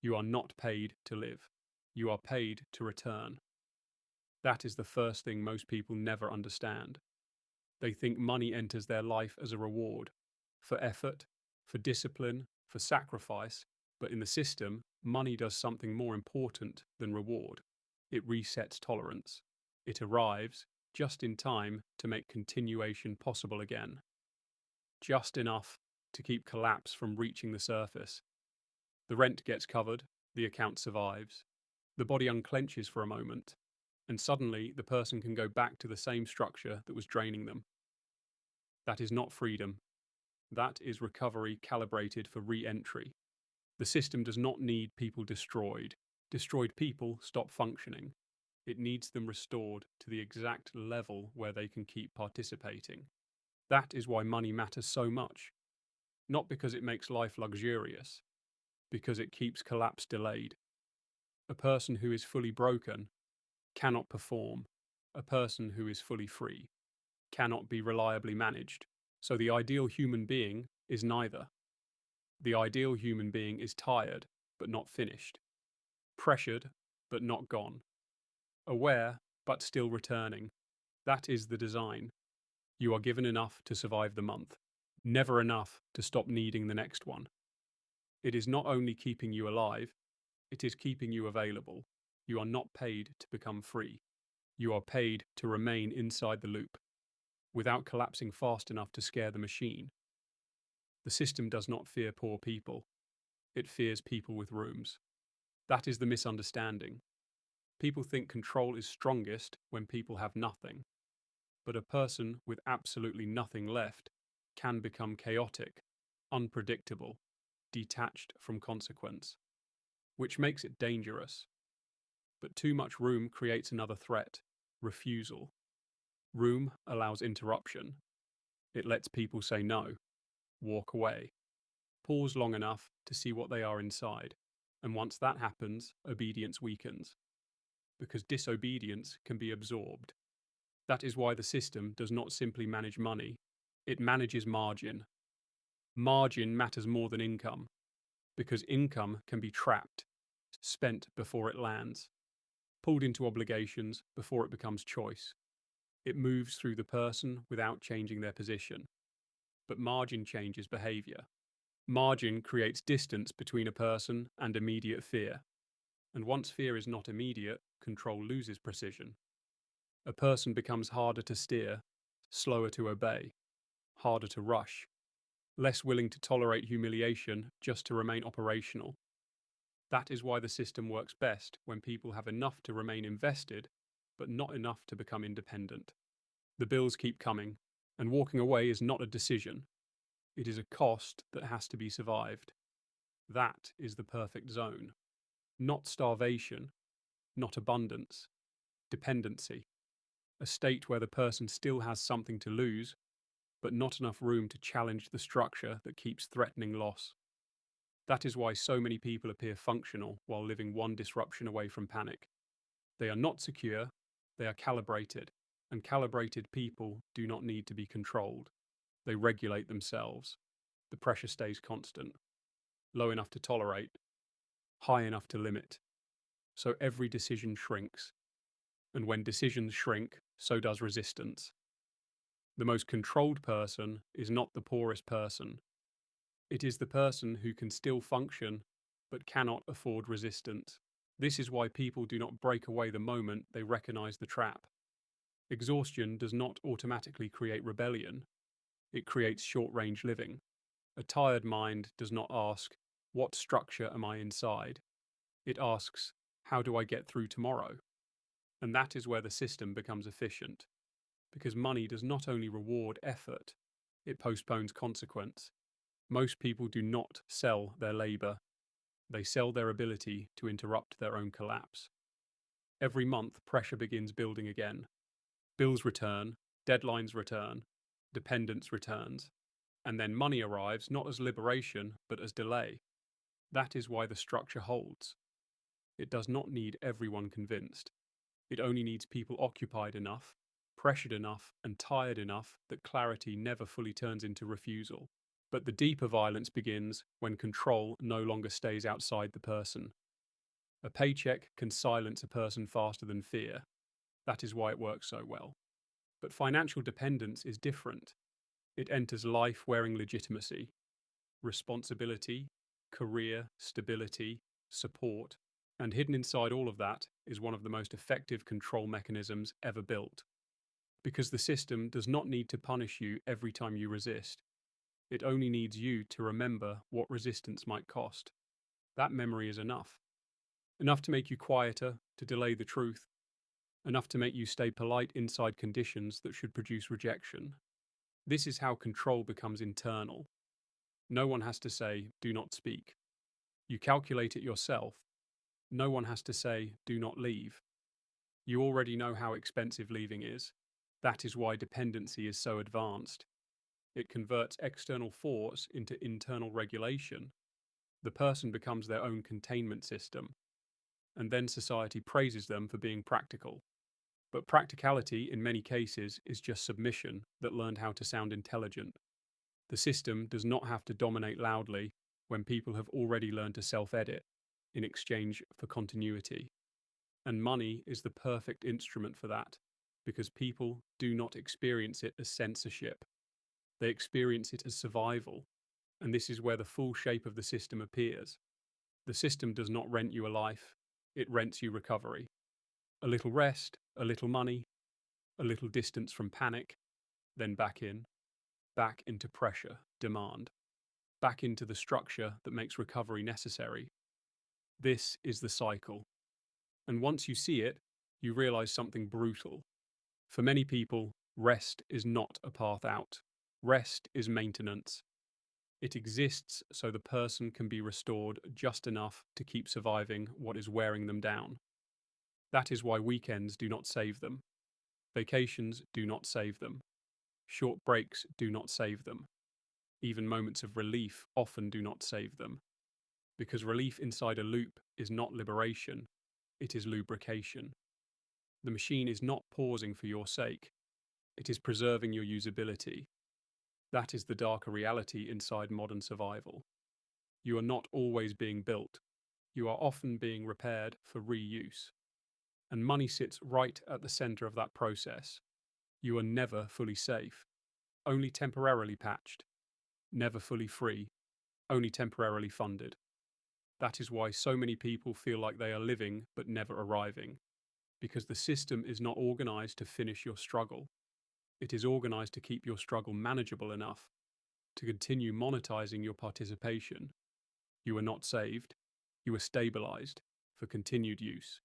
You are not paid to live. You are paid to return. That is the first thing most people never understand. They think money enters their life as a reward for effort, for discipline, for sacrifice, but in the system, money does something more important than reward. It resets tolerance. It arrives just in time to make continuation possible again. Just enough to keep collapse from reaching the surface. The rent gets covered, the account survives. The body unclenches for a moment, and suddenly the person can go back to the same structure that was draining them. That is not freedom. That is recovery calibrated for re-entry. The system does not need people destroyed. Destroyed people stop functioning. It needs them restored to the exact level where they can keep participating. That is why money matters so much. Not because it makes life luxurious, because it keeps collapse delayed. A person who is fully broken cannot perform. A person who is fully free cannot be reliably managed. So the ideal human being is neither. The ideal human being is tired, but not finished. Pressured, but not gone. Aware, but still returning. That is the design. You are given enough to survive the month. Never enough to stop needing the next one. It is not only keeping you alive, it is keeping you available. You are not paid to become free. You are paid to remain inside the loop, without collapsing fast enough to scare the machine. The system does not fear poor people. It fears people with rooms. That is the misunderstanding. People think control is strongest when people have nothing. But a person with absolutely nothing left can become chaotic, unpredictable, detached from consequence, which makes it dangerous. But too much room creates another threat: refusal. Room allows interruption. It lets people say no, walk away, pause long enough to see what they are inside. And once that happens, obedience weakens. Because disobedience can be absorbed. That is why the system does not simply manage money, it manages margin. Margin matters more than income, because income can be trapped, spent before it lands, pulled into obligations before it becomes choice. It moves through the person without changing their position. But margin changes behavior. Margin creates distance between a person and immediate fear. And once fear is not immediate, control loses precision. A person becomes harder to steer, slower to obey, harder to rush, less willing to tolerate humiliation just to remain operational. That is why the system works best when people have enough to remain invested, but not enough to become independent. The bills keep coming, and walking away is not a decision. It is a cost that has to be survived. That is the perfect zone. Not starvation, not abundance, dependency. A state where the person still has something to lose, but not enough room to challenge the structure that keeps threatening loss. That is why so many people appear functional while living one disruption away from panic. They are not secure, they are calibrated, and calibrated people do not need to be controlled. They regulate themselves. The pressure stays constant, low enough to tolerate, high enough to limit. So every decision shrinks. And when decisions shrink, so does resistance. The most controlled person is not the poorest person. It is the person who can still function, but cannot afford resistance. This is why people do not break away the moment they recognize the trap. Exhaustion does not automatically create rebellion. It creates short-range living. A tired mind does not ask, "What structure am I inside?" It asks, "How do I get through tomorrow?" And that is where the system becomes efficient. Because money does not only reward effort, it postpones consequence. Most people do not sell their labor. They sell their ability to interrupt their own collapse. Every month, pressure begins building again. Bills return, deadlines return, dependence returns. And then money arrives not as liberation, but as delay. That is why the structure holds. It does not need everyone convinced. It only needs people occupied enough, pressured enough, and tired enough that clarity never fully turns into refusal. But the deeper violence begins when control no longer stays outside the person. A paycheck can silence a person faster than fear. That is why it works so well. But financial dependence is different. It enters life wearing legitimacy, responsibility, career, stability, support, and hidden inside all of that is one of the most effective control mechanisms ever built. Because the system does not need to punish you every time you resist. It only needs you to remember what resistance might cost. That memory is enough. Enough to make you quieter, to delay the truth. Enough to make you stay polite inside conditions that should produce rejection. This is how control becomes internal. No one has to say, do not speak. You calculate it yourself. No one has to say, do not leave. You already know how expensive leaving is. That is why dependency is so advanced. It converts external force into internal regulation. The person becomes their own containment system. And then society praises them for being practical. But practicality, in many cases, is just submission that learned how to sound intelligent. The system does not have to dominate loudly when people have already learned to self-edit in exchange for continuity. And money is the perfect instrument for that, because people do not experience it as censorship. They experience it as survival, and this is where the full shape of the system appears. The system does not rent you a life, it rents you recovery. A little rest, a little money, a little distance from panic, then back into pressure, demand, back into the structure that makes recovery necessary. This is the cycle. And once you see it, you realize something brutal. For many people, rest is not a path out. Rest is maintenance. It exists so the person can be restored just enough to keep surviving what is wearing them down. That is why weekends do not save them. Vacations do not save them. Short breaks do not save them. Even moments of relief often do not save them. Because relief inside a loop is not liberation, it is lubrication. The machine is not pausing for your sake. It is preserving your usability. That is the darker reality inside modern survival. You are not always being built. You are often being repaired for reuse. And money sits right at the center of that process. You are never fully safe, only temporarily patched. Never fully free, only temporarily funded. That is why so many people feel like they are living but never arriving. Because the system is not organized to finish your struggle. It is organized to keep your struggle manageable enough to continue monetizing your participation. You are not saved, you are stabilized for continued use.